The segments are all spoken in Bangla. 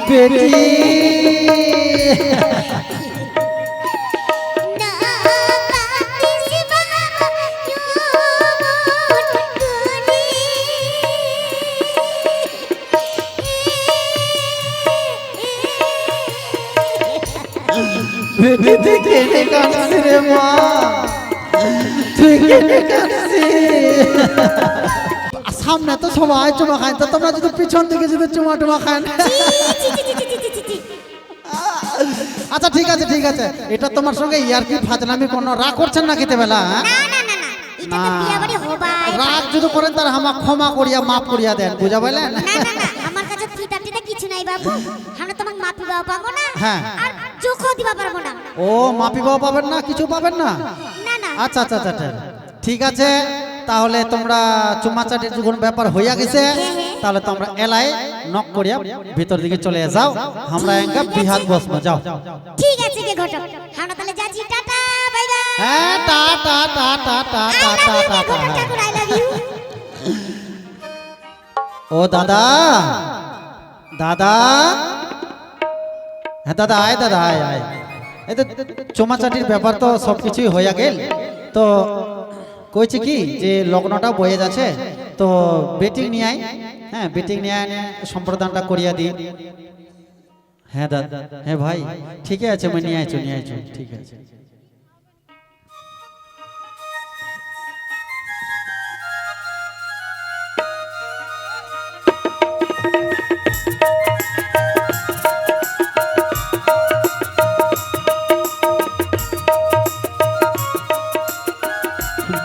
বেটি বেটি তুই কেনে কাঁদছিস রে মা, তুই কেনে কাঁদছিস? সামনে তো সবাই চুমা খায়, তো তোমরা যদি পিছন দিকে যদি চুমা টুমা খায় না। আচ্ছা ঠিক আছে ঠিক আছে, এটা তোমার সঙ্গে ইয়ার্কি ফাজলামি কোনো রাগ করছেন না খেতে বেলা? রাগ যদি করেন তার আমাকে ক্ষমা করিয়া মাফ করিয়া দেন, বুঝা পাইলেন? আমার কাছে ফিতা টিতা কিছু নাই বাবু, আমরা তোমাকে মাফি দেওয়া পাবো না। হ্যাঁ, আর চোখও দিবা পারবো না। ও মাফি পাওয়া পাবেন না, কিছু পাবেন না? না না। আচ্ছা আচ্ছা আচ্ছা ঠিক আছে, তাহলে তোমরা চুমাচাটির যখন ব্যাপার হইয়া গেছে, তাহলে তোমরা এলাই নক করিয়া ভিতর দিকে চলে যাও, আমরা এঙ্গা বিহাত বসবো। যাও ঠিক আছে গে ঘটক, আমরা তাহলে যাচ্ছি, টাটা বাই বাই। হ্যাঁ tata tata tata tata tata. I love you. ও দাদা দাদা, হ্যাঁ দাদা আয়, দাদা আয় আয়। এই তো চুমাচাটির ব্যাপার তো সব কিছুই হইয়া গেল, তো কইছে কি যে লগ্নটা বয়ে যাচ্ছে, তো বেটিং নিয়ে আয়। হ্যাঁ বেটিং নিয়ে আয়, সম্প্রদানটা করিয়া দিই। হ্যাঁ দাদা, হ্যাঁ ভাই ঠিক আছে, আমি নিয়ে আইছো নিয়ে আইছো, ঠিক আছে।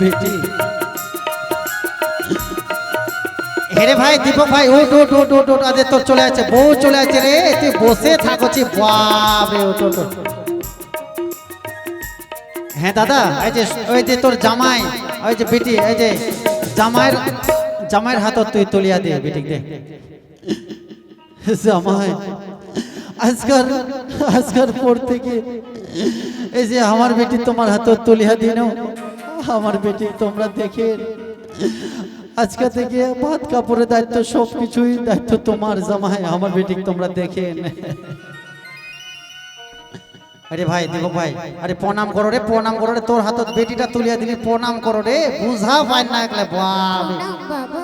বেটি হেরে ভাই, দীপক ভাই ওট ওট ওট ওট ওট, আরে তোর চলে আছে, বউ চলে আছে রে, তুই বসে থাকছি, বাপ রে, ওট ওট। হ্যাঁ দাদা, এই যে ওই যে তোর জামাই, ওই যে বেটি, এই যে জামাইয়ের হাতত তুই তুলিয়া দে, বেটি দে। জামাই আজকার পর থেকে এই যে আমার বেটি তোমার হাতত তুলিয়া দিন, আমার বেটি তোমরা দেখে আজকে থেকে ভাত কাপড়ের দায়িত্ব সবকিছুই দায়িত্ব তোমার জামাই, আমার বেটি তোমরা দেখেন। আরে ভাই দীপক ভাই, আরে প্রণাম করো রে, প্রণাম করো রে, তোর হাতত বেটিটা তুলিয়া দিবি, প্রণাম করো রে, বুঝা পাই না একলা। বাবা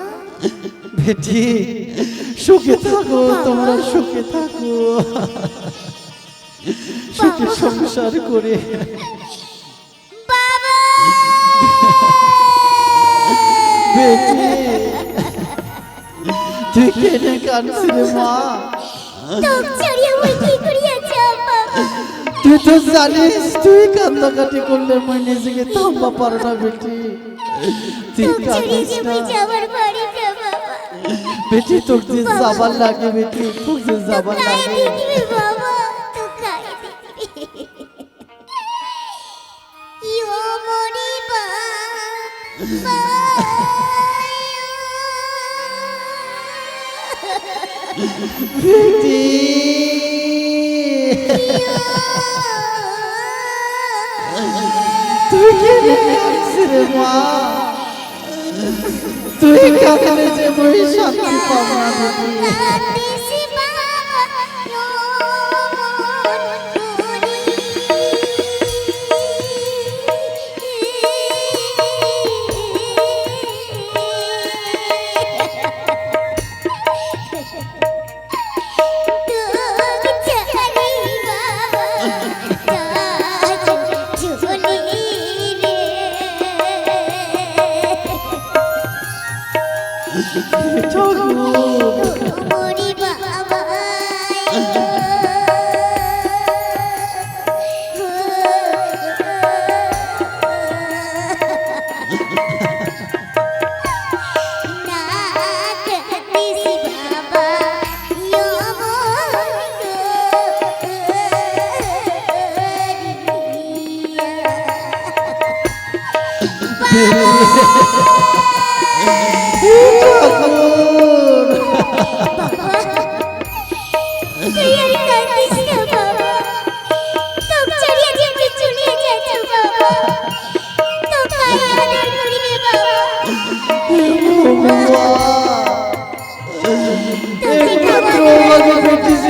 বেটি সুখে থাকো, তোমরা সুখে থাকো, সুখে সংসার করে। বেটি তুই কেনে কাঁদছিস রে মা? তুই তো জানিস তুই কান্দাকাটি করলে মই নিজেকে থামবা পারো না বেটি, তুই কাঁদিস না বেটি, তোকে যাবার লাগে বেটি, তোকে যাবার লাগে। বেটি তুই কেনে কাঁদছিস রে মা? তুই কাঁদলে যে মই শান্তি পাবো না বেটি।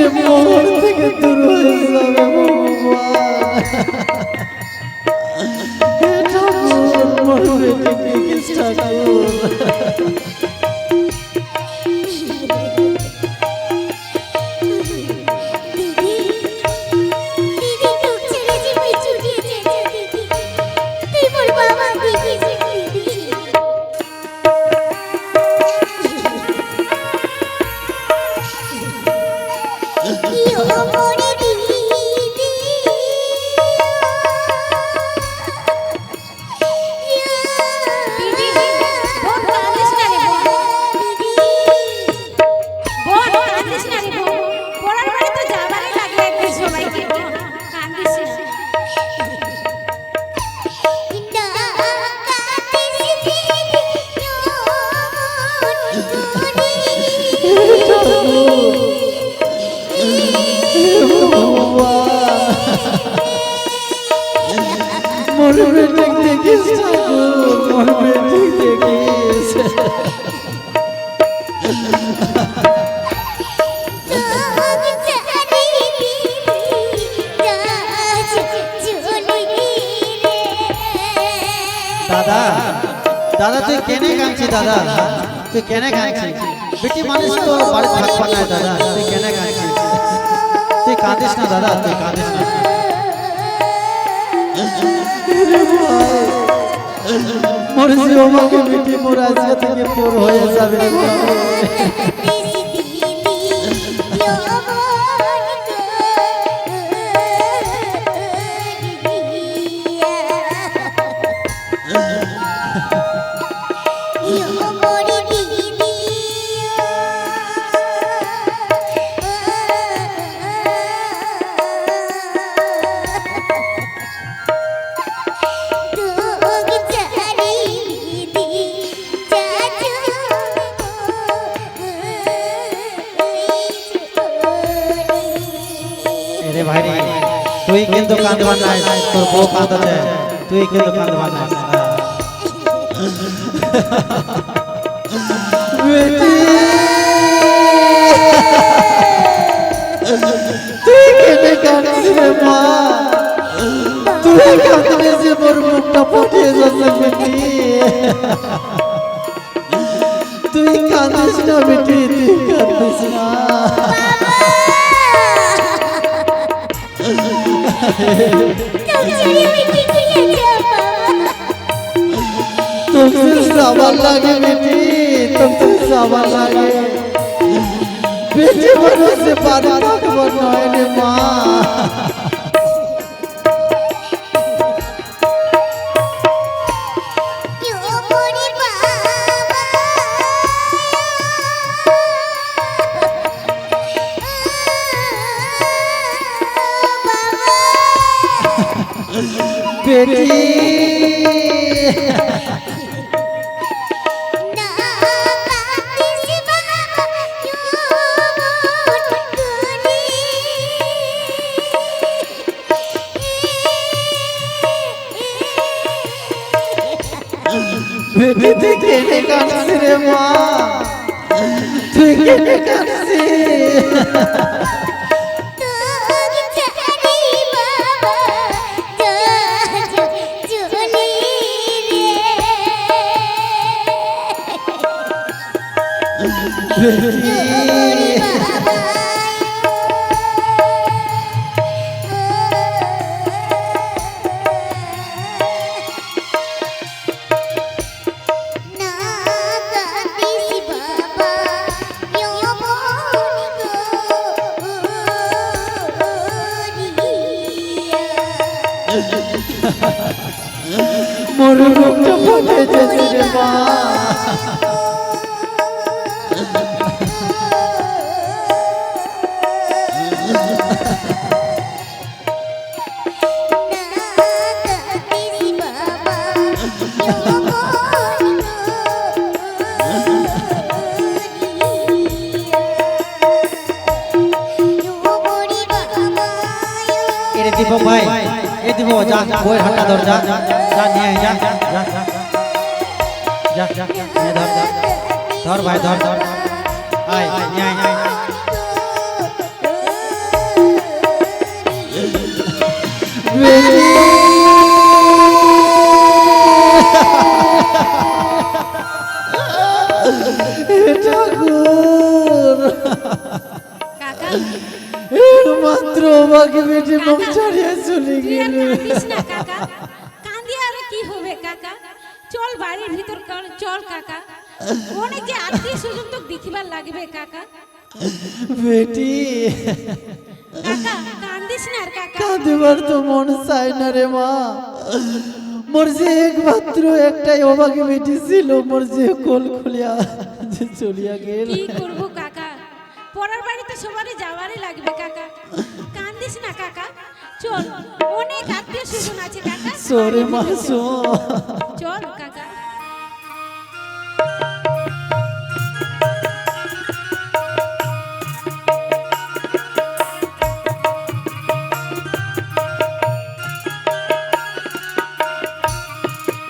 যে মোহর থেকে দূর হয়ে যাবে ভগবান। হে ঠাকুর, মোর বেটিকে দেখিস ঠাকুর। মোর বেটিকে দেখিস ঠাকুর, মোর বেটিকে দেখিস। দাদা দাদা তুই কেনে কাঁদছিস দাদা? তুই কেনে কাঁদছিস? বেটি মানুষ তো বাড়ি থাকবা না দাদা, তুই কেনে কাঁদছিস? তুই কাঁদিস না দাদা, তুই কাঁদিস না। মোর জীবনকে বেটি মোর আজকে থেকে পর হয়ে যাবে রে বাবা। রে ভাই রে, তুই কিন্তু কাঁদবা না, তোর বউ কাঁদছে, তুই কিন্তু কাঁদবা না। বেটি তুই কেনে কাঁদছিস রে মা? তুই কাঁদলে যে মোর মুখটা ফুটিয়ে যাচ্ছে বেটি। তুই কাঁদিস না বেটি, তুই কাঁদিস না। तुमसे सावन लागे बेटी, तुमसे सावन लागे बेटी, बनो से पारे तक बनोए रे माँ। बेटी बेटी तुई केने कांदছিস রে মা? তুই কেনে কাঁদছিস? মোর মুখটা ফুটে যাচ্ছে রে মা। দিব ভাই, এ দিব, যা বই হাঁটা ধর, যা যা নিয়ে যা যা যা যা যা নিয়ে ধর, ধর ভাই ধর ধর, আয় নিয়ে আয়। অবাকি বেটি মুখ ছাড়িয়ে চলে তুই আর গেল। কাঁদিস না কাকা, কাঁদিয়ে আর কি হবে কাকা, চল বাড়ির ভিতর চল কাকা, অনেক যে আত্মীয় স্বজন তো দেখিবার লাগবে কাকা। বেটি কাকা কান্দিস না আর কাকা। কাঁদিবার তো মন চায় না রে মা। মোর যে একমাত্র একটাই অবাকি বেটি ছিল, মোর যে কোল খুলিয়া যে চলিয়া গেল। কি করব কাকা, পরের বাড়িতে সবারই যাওয়ারই লাগবে কাকা, কান্দিস না কাকা, চল অনেক আত্মীয় স্বজন আছে কাকা, সরে মা শো। চল কাকা।